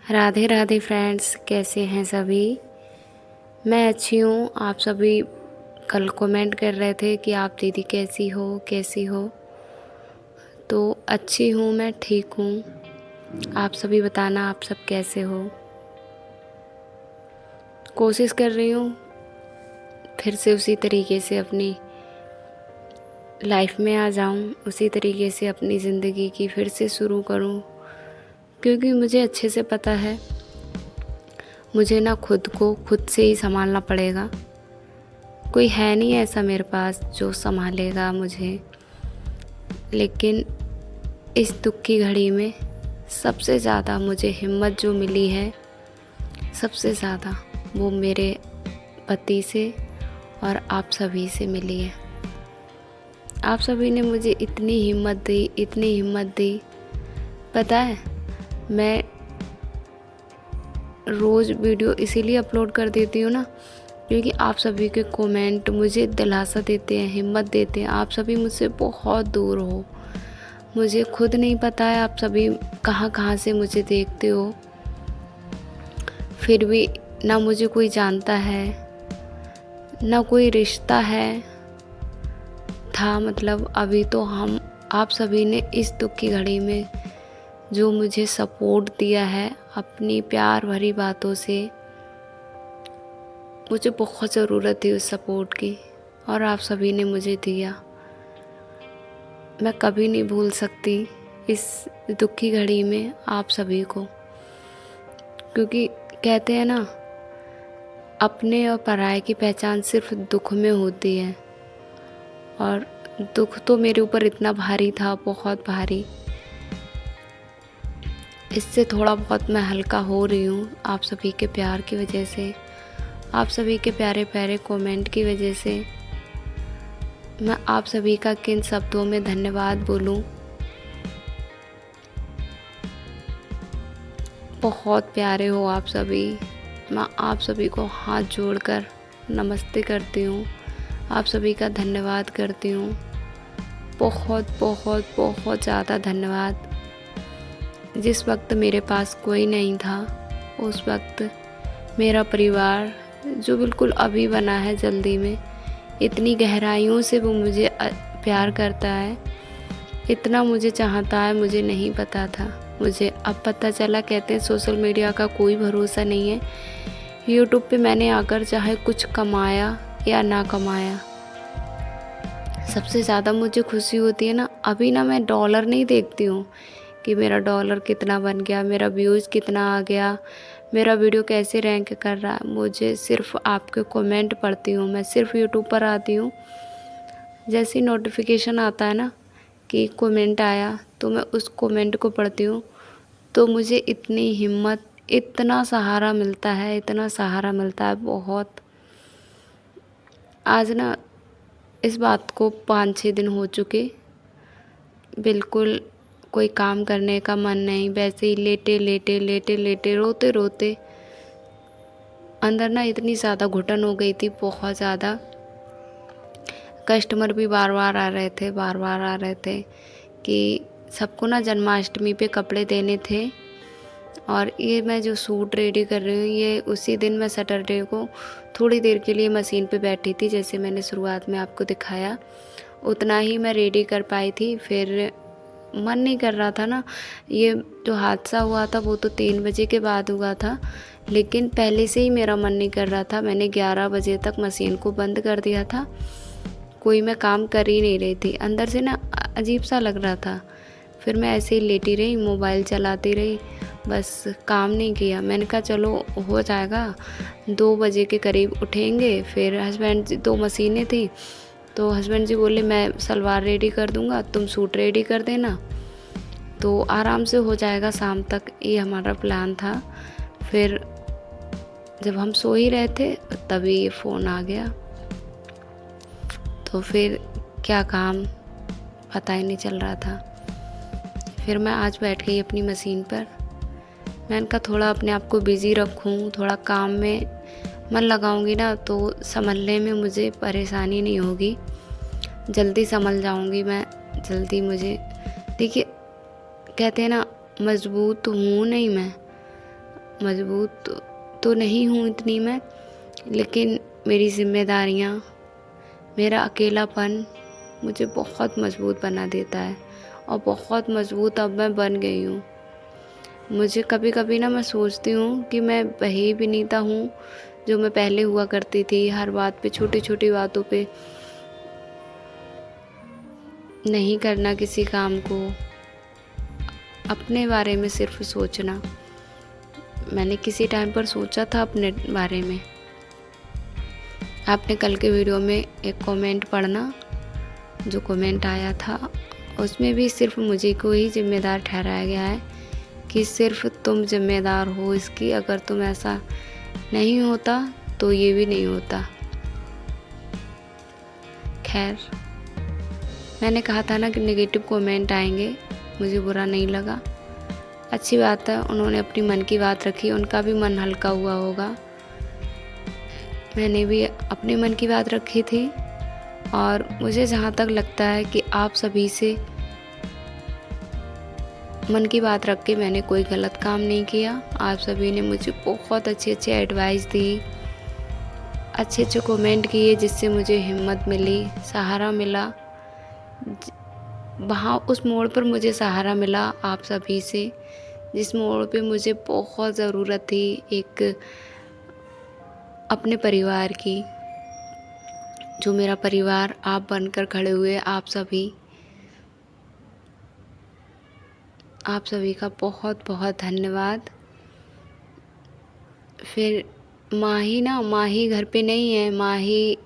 Radhe Radhe friends, कैसे हैं सभी। मैं अच्छी हूँ। आप सभी कल कमेंट कर रहे थे कि आप दीदी कैसी हो। तो अच्छी हूँ, मैं ठीक हूँ। आप सभी बताना आप सब कैसे हो। कोशिश कर रही हूँ फिर से उसी तरीके से अपनी लाइफ में आ जाऊँ, उसी तरीके से अपनी ज़िंदगी की फिर से शुरू करूँ, क्योंकि मुझे अच्छे से पता है मुझे ना खुद को खुद से ही संभालना पड़ेगा। कोई है नहीं ऐसा मेरे पास जो संभालेगा मुझे। लेकिन इस दुख की घड़ी में सबसे ज़्यादा मुझे हिम्मत जो मिली है, सबसे ज़्यादा वो मेरे पति से और आप सभी से मिली है। आप सभी ने मुझे इतनी हिम्मत दी। पता है, मैं रोज़ वीडियो इसीलिए अपलोड कर देती हूँ ना, क्योंकि आप सभी के कमेंट मुझे दिलासा देते हैं, हिम्मत देते हैं। आप सभी मुझसे बहुत दूर हो, मुझे खुद नहीं पता है आप सभी कहाँ कहाँ से मुझे देखते हो। फिर भी ना मुझे कोई जानता है, ना कोई रिश्ता है था। मतलब अभी तो हम आप सभी ने इस दुख की घड़ी में जो मुझे सपोर्ट दिया है अपनी प्यार भरी बातों से, मुझे बहुत ज़रूरत थी उस सपोर्ट की, और आप सभी ने मुझे दिया। मैं कभी नहीं भूल सकती इस दुख की घड़ी में आप सभी को, क्योंकि कहते हैं ना, अपने और पराये की पहचान सिर्फ दुख में होती है। और दुख तो मेरे ऊपर इतना भारी था, बहुत भारी। इससे थोड़ा बहुत मैं हल्का हो रही हूँ आप सभी के प्यार की वजह से, आप सभी के प्यारे प्यारे कमेंट की वजह से। मैं आप सभी का किन शब्दों में धन्यवाद बोलूं। बहुत प्यारे हो आप सभी। मैं आप सभी को हाथ जोड़कर नमस्ते करती हूँ, आप सभी का धन्यवाद करती हूँ। बहुत बहुत बहुत ज़्यादा धन्यवाद। जिस वक्त मेरे पास कोई नहीं था, उस वक्त मेरा परिवार जो बिल्कुल अभी बना है जल्दी में, इतनी गहराइयों से वो मुझे प्यार करता है, इतना मुझे चाहता है, मुझे नहीं पता था। मुझे अब पता चला। कहते हैं सोशल मीडिया का कोई भरोसा नहीं है। यूट्यूब पे मैंने आकर चाहे कुछ कमाया या ना कमाया, सबसे ज़्यादा मुझे खुशी होती है ना, अभी ना मैं डॉलर नहीं देखती हूँ कि मेरा डॉलर कितना बन गया, मेरा व्यूज़ कितना आ गया, मेरा वीडियो कैसे रैंक कर रहा है। मुझे सिर्फ आपके कमेंट पढ़ती हूँ। मैं सिर्फ यूट्यूब पर आती हूँ, जैसे नोटिफिकेशन आता है ना कि कमेंट आया, तो मैं उस कमेंट को पढ़ती हूँ। तो मुझे इतनी हिम्मत, इतना सहारा मिलता है, इतना सहारा मिलता है बहुत। आज ना इस बात को 5-6 दिन हो चुके, बिल्कुल कोई काम करने का मन नहीं, वैसे ही लेटे रोते रोते अंदर ना इतनी ज़्यादा घुटन हो गई थी, बहुत ज़्यादा। कस्टमर भी बार बार आ रहे थे कि सबको ना जन्माष्टमी पे कपड़े देने थे। और ये मैं जो सूट रेडी कर रही हूँ, ये उसी दिन मैं सैटरडे को थोड़ी देर के लिए मशीन पे बैठी थी, जैसे मैंने शुरुआत में आपको दिखाया, उतना ही मैं रेडी कर पाई थी। फिर मन नहीं कर रहा था ना। ये जो हादसा हुआ था वो तो 3 बजे के बाद हुआ था, लेकिन पहले से ही मेरा मन नहीं कर रहा था। मैंने 11 बजे तक मशीन को बंद कर दिया था, कोई मैं काम कर ही नहीं रही थी। अंदर से ना अजीब सा लग रहा था। फिर मैं ऐसे ही लेटी रही, मोबाइल चलाती रही, बस काम नहीं किया। मैंने कहा चलो हो जाएगा, 2 बजे के करीब उठेंगे। फिर हस्बैंड जी, 2 मशीनें थी, तो हस्बैंड जी बोले मैं सलवार रेडी कर दूंगा, तुम सूट रेडी कर देना, तो आराम से हो जाएगा शाम तक। ये हमारा प्लान था। फिर जब हम सो ही रहे थे तभी ये फ़ोन आ गया, तो फिर क्या काम पता ही नहीं चल रहा था। फिर मैं आज बैठ गई अपनी मशीन पर। मैंने कहा थोड़ा अपने आप को बिज़ी रखूं, थोड़ा काम में मन लगाऊंगी ना तो संभलने में मुझे परेशानी नहीं होगी, जल्दी संभल जाऊंगी मैं, जल्दी। मुझे देखिए, कहते हैं ना, मजबूत हूँ नहीं मैं, मज़बूत तो नहीं हूँ इतनी मैं, लेकिन मेरी ज़िम्मेदारियाँ, मेरा अकेलापन मुझे बहुत मज़बूत बना देता है और बहुत मज़बूत अब मैं बन गई हूँ। मुझे कभी-कभी ना मैं सोचती हूँ कि मैं वही विनीता हूँ जो मैं पहले हुआ करती थी, हर बात पे, छोटी-छोटी बातों पे नहीं करना किसी काम को, अपने बारे में सिर्फ़ सोचना। मैंने किसी टाइम पर सोचा था अपने बारे में। आपने कल के वीडियो में एक कमेंट पढ़ना, जो कमेंट आया था, उसमें भी सिर्फ़ मुझे को ही ज़िम्मेदार ठहराया गया है कि सिर्फ़ तुम ज़िम्मेदार हो इसकी, अगर तुम ऐसा नहीं होता तो ये भी नहीं होता। खैर, मैंने कहा था ना कि नेगेटिव कमेंट आएंगे, मुझे बुरा नहीं लगा। अच्छी बात है, उन्होंने अपनी मन की बात रखी, उनका भी मन हल्का हुआ होगा। मैंने भी अपने मन की बात रखी थी और मुझे जहाँ तक लगता है कि आप सभी से मन की बात रख के मैंने कोई गलत काम नहीं किया। आप सभी ने मुझे बहुत अच्छे एडवाइस दी, अच्छे कमेंट किए, जिससे मुझे हिम्मत मिली, सहारा मिला। वहाँ उस मोड़ पर मुझे सहारा मिला आप सभी से, जिस मोड़ पे मुझे बहुत ज़रूरत थी एक अपने परिवार की। जो मेरा परिवार आप बनकर खड़े हुए, आप सभी का बहुत बहुत धन्यवाद। फिर माही घर पे नहीं है। माही,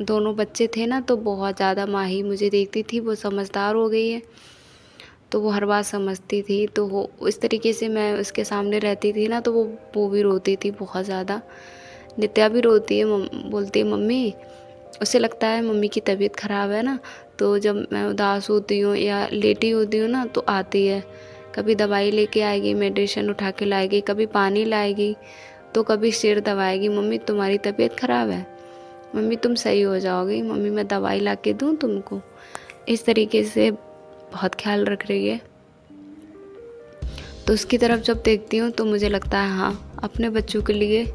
दोनों बच्चे थे ना, तो बहुत ज़्यादा माही मुझे देखती थी। वो समझदार हो गई है, तो वो हर बात समझती थी। तो वो इस तरीके से मैं उसके सामने रहती थी ना, तो वो भी रोती थी बहुत ज़्यादा। नित्या भी रोती है, बोलती है मम्मी, उसे लगता है मम्मी की तबीयत ख़राब है ना, तो जब मैं उदास होती हूँ या लेटी होती हूँ ना, तो आती है। कभी दवाई लेके आएगी, मेडिसिन उठा के लाएगी, कभी पानी लाएगी, तो कभी सिर दबाएगी। मम्मी तुम्हारी तबीयत ख़राब है, मम्मी तुम सही हो जाओगी, मम्मी मैं दवाई ला के दूँ तुमको। इस तरीके से बहुत ख्याल रख रही है। तो उसकी तरफ जब देखती हूँ तो मुझे लगता है हाँ, अपने बच्चों के लिए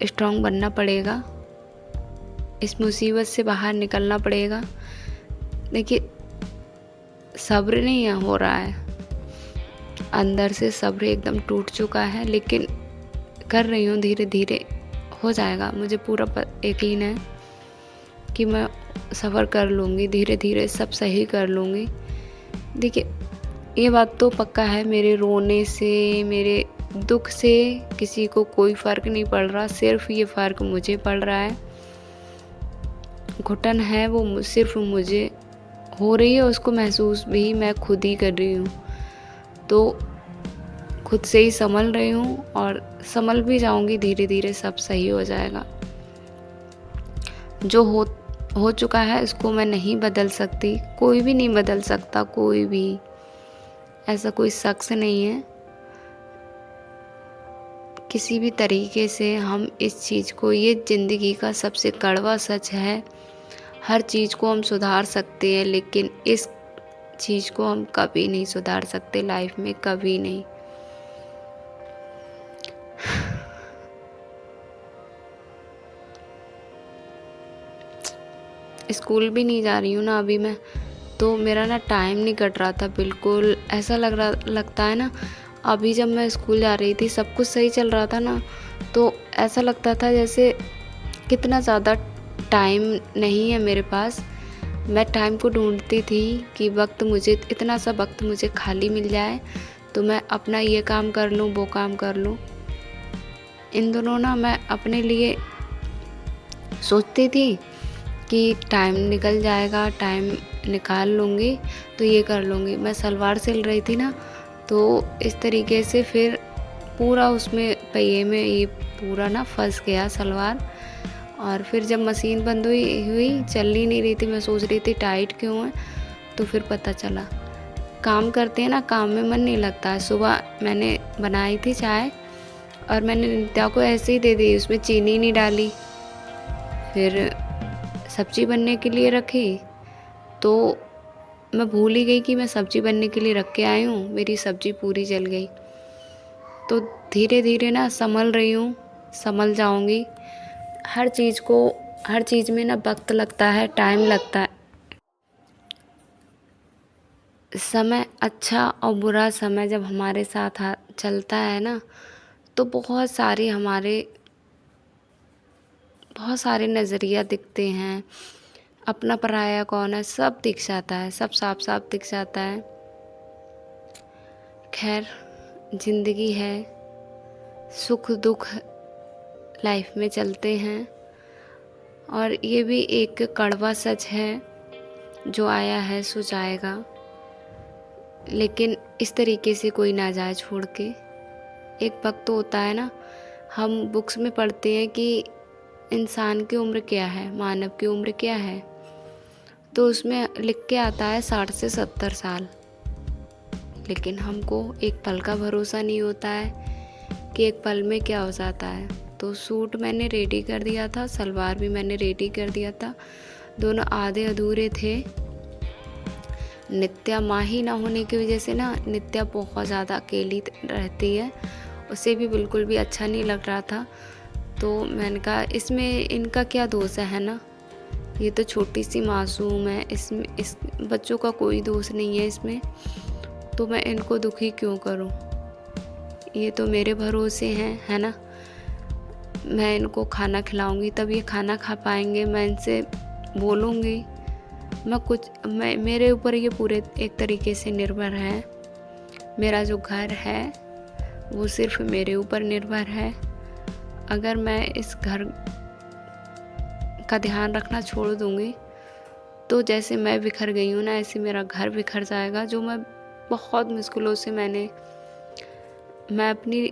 स्ट्रॉन्ग बनना पड़ेगा, इस मुसीबत से बाहर निकलना पड़ेगा। देखिए, सब्र नहीं हो रहा है, अंदर से सब्र एकदम टूट चुका है, लेकिन कर रही हूँ, धीरे धीरे हो जाएगा। मुझे पूरा यकीन है कि मैं सब्र कर लूँगी, धीरे धीरे सब सही कर लूँगी। देखिए, ये बात तो पक्का है, मेरे रोने से, मेरे दुख से किसी को कोई फ़र्क नहीं पड़ रहा, सिर्फ ये फ़र्क मुझे पड़ रहा है। घुटन है वो सिर्फ मुझे हो रही है, उसको महसूस भी मैं खुद ही कर रही हूँ। तो खुद से ही संभल रही हूँ और संभल भी जाऊँगी, धीरे धीरे सब सही हो जाएगा। जो हो चुका है उसको मैं नहीं बदल सकती, कोई भी नहीं बदल सकता, कोई भी, ऐसा कोई शख्स नहीं है। किसी भी तरीके से हम इस चीज़ को, ये ज़िंदगी का सबसे कड़वा सच है, हर चीज़ को हम सुधार सकते हैं, लेकिन इस चीज़ को हम कभी नहीं सुधार सकते लाइफ में, कभी नहीं। स्कूल भी नहीं जा रही हूँ ना अभी मैं, तो मेरा ना टाइम नहीं कट रहा था बिल्कुल। ऐसा लगता है ना, अभी जब मैं स्कूल जा रही थी सब कुछ सही चल रहा था ना, तो ऐसा लगता था जैसे कितना ज़्यादा टाइम नहीं है मेरे पास। मैं टाइम को ढूंढती थी कि इतना सा वक्त मुझे खाली मिल जाए तो मैं अपना ये काम कर लूँ, वो काम कर लूँ। इन दोनों ना मैं अपने लिए सोचती थी कि टाइम निकल जाएगा, टाइम निकाल लूँगी तो ये कर लूँगी। मैं सलवार सिल रही थी ना, तो इस तरीके से फिर पूरा उसमें पहिए में ये पूरा ना फंस गया सलवार। और फिर जब मशीन बंद हुई चल ही नहीं रही थी, मैं सोच रही थी टाइट क्यों है, तो फिर पता चला काम करते हैं ना, काम में मन नहीं लगता है। सुबह मैंने बनाई थी चाय और मैंने नित्या को ऐसे ही दे दी, उसमें चीनी नहीं डाली। फिर सब्ज़ी बनने के लिए रखी तो मैं भूल ही गई कि मैं सब्ज़ी बनने के लिए रख के आई हूँ, मेरी सब्ज़ी पूरी जल गई। तो धीरे धीरे ना संभल रही हूँ, संभल जाऊँगी। हर चीज़ में ना वक्त लगता है, टाइम लगता है। समय अच्छा और बुरा समय जब हमारे साथ चलता है ना, तो बहुत सारे नज़रिया दिखते हैं। अपना पराया कौन है, सब दिख जाता है, सब साफ साफ दिख जाता है। खैर, ज़िंदगी है, सुख दुख लाइफ में चलते हैं। और ये भी एक कड़वा सच है, जो आया है सो जाएगा। लेकिन इस तरीके से कोई ना जाए छोड़ के। एक वक्त तो होता है ना, हम बुक्स में पढ़ते हैं कि इंसान की उम्र क्या है, मानव की उम्र क्या है, तो उसमें लिख के आता है 60 से 70 साल। लेकिन हमको एक पल का भरोसा नहीं होता है कि एक पल में क्या हो जाता है। तो सूट मैंने रेडी कर दिया था, सलवार भी मैंने रेडी कर दिया था, दोनों आधे अधूरे थे। नित्या माँ ही ना होने की वजह से ना, नित्या बहुत ज़्यादा अकेली रहती है, उसे भी बिल्कुल भी अच्छा नहीं लग रहा था। तो मैंने कहा इसमें इनका क्या दोष है ना, ये तो छोटी सी मासूम है, इसमें इस बच्चों का कोई दोष नहीं है इसमें, तो मैं इनको दुखी क्यों करूं। ये तो मेरे भरोसे हैं, है ना। मैं इनको खाना खिलाऊंगी तब ये खाना खा पाएंगे, मैं इनसे बोलूँगी, मेरे ऊपर ये पूरे एक तरीके से निर्भर है। मेरा जो घर है वो सिर्फ मेरे ऊपर निर्भर है। अगर मैं इस घर का ध्यान रखना छोड़ दूँगी तो जैसे मैं बिखर गई हूँ ना, ऐसे मेरा घर बिखर जाएगा। जो मैं बहुत मुश्किलों से मैं अपनी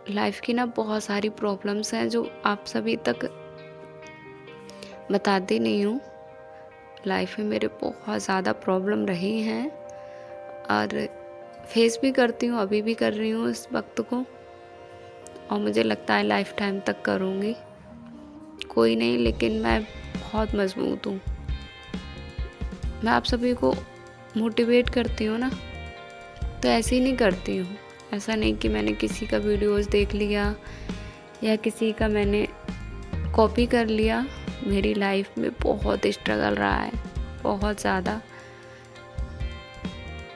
लाइफ की ना बहुत सारी प्रॉब्लम्स हैं जो आप सभी तक बताती नहीं हूँ। लाइफ में मेरे बहुत ज़्यादा प्रॉब्लम रही हैं और फेस भी करती हूँ, अभी भी कर रही हूँ इस वक्त को, और मुझे लगता है लाइफ टाइम तक करूँगी। कोई नहीं, लेकिन मैं बहुत मजबूत हूँ। मैं आप सभी को मोटिवेट करती हूँ ना, तो ऐसे ही नहीं करती हूँ। ऐसा नहीं कि मैंने किसी का वीडियोस देख लिया या किसी का मैंने कॉपी कर लिया। मेरी लाइफ में बहुत स्ट्रगल रहा है, बहुत ज़्यादा।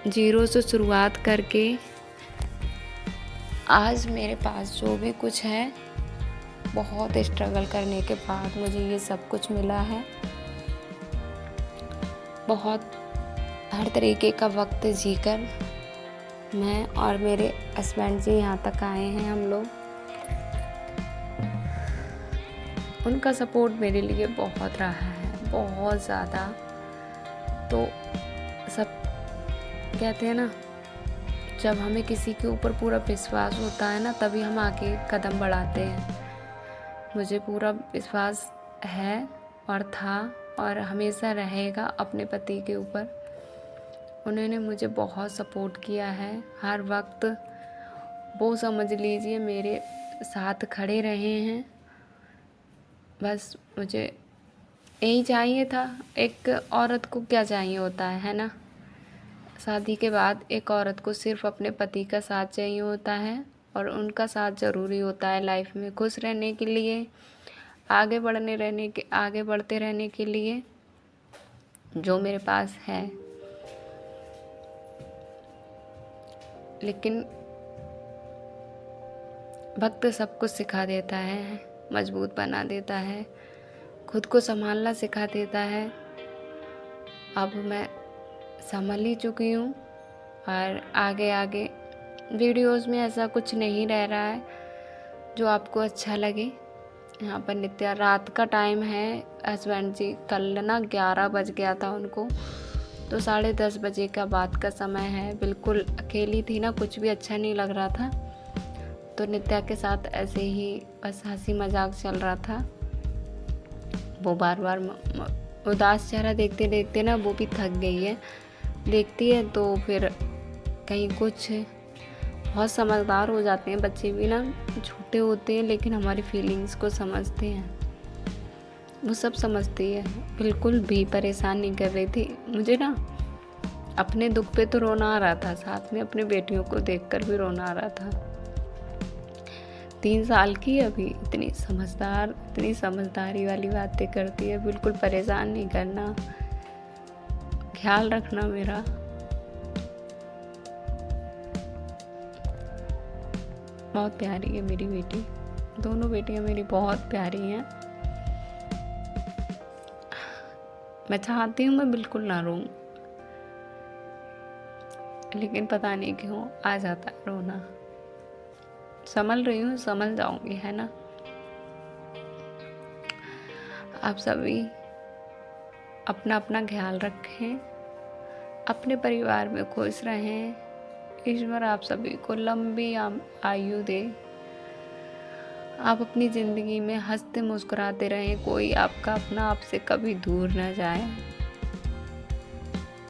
जीरो से शुरुआत करके आज मेरे पास जो भी कुछ है, बहुत स्ट्रगल करने के बाद मुझे ये सब कुछ मिला है। बहुत हर तरीके का वक्त जीकर मैं और मेरे हस्बैंड जी यहाँ तक आए हैं। हम लोग, उनका सपोर्ट मेरे लिए बहुत रहा है, बहुत ज़्यादा। तो सब कहते हैं ना, जब हमें किसी के ऊपर पूरा विश्वास होता है ना, तभी हम आगे कदम बढ़ाते हैं। मुझे पूरा विश्वास है और था और हमेशा रहेगा अपने पति के ऊपर। उन्होंने मुझे बहुत सपोर्ट किया है हर वक्त। वो समझ लीजिए मेरे साथ खड़े रहे हैं। बस मुझे यही चाहिए था। एक औरत को क्या चाहिए होता है ना, शादी के बाद एक औरत को सिर्फ अपने पति का साथ चाहिए होता है, और उनका साथ ज़रूरी होता है लाइफ में खुश रहने के लिए, आगे बढ़ते रहने के लिए, जो मेरे पास है। लेकिन वक्त सब कुछ सिखा देता है, मजबूत बना देता है, खुद को संभालना सिखा देता है। अब मैं संभल ही चुकी हूँ और आगे वीडियोस में ऐसा कुछ नहीं रह रहा है जो आपको अच्छा लगे। यहाँ पर नित्या, रात का टाइम है। हस्बैंड जी कल ना 11 बज गया था उनको, तो 10:30 बजे का बाद का समय है। बिल्कुल अकेली थी ना, कुछ भी अच्छा नहीं लग रहा था। तो नित्या के साथ ऐसे ही बस हंसी मजाक चल रहा था। वो बार बार उदास चेहरा देखते देखते ना वो भी थक गई है। देखती है तो फिर कहीं कुछ, बहुत समझदार हो जाते हैं बच्चे भी ना, छोटे होते हैं लेकिन हमारी फीलिंग्स को समझते हैं। वो सब समझती है, बिल्कुल भी परेशान नहीं कर रही थी मुझे ना। अपने दुख पे तो रोना आ रहा था, साथ में अपने बेटियों को देखकर भी रोना आ रहा था। 3 साल की अभी, इतनी समझदार, इतनी समझदारी वाली बातें करती है, बिल्कुल परेशान नहीं करना, ख्याल रखना मेरा। बहुत प्यारी है मेरी बेटी, दोनों बेटियां मेरी बहुत प्यारी हैं। मैं चाहती हूँ मैं बिल्कुल ना रोऊं, लेकिन पता नहीं क्यों आ जाता है रोना। संभल रही हूँ, संभल जाऊंगी, है ना। आप सभी अपना अपना ख्याल रखें, अपने परिवार में खुश रहें। ईश्वर आप सभी को लंबी आयु दे। आप अपनी ज़िंदगी में हंसते मुस्कुराते रहें, कोई आपका अपना आपसे कभी दूर न जाए।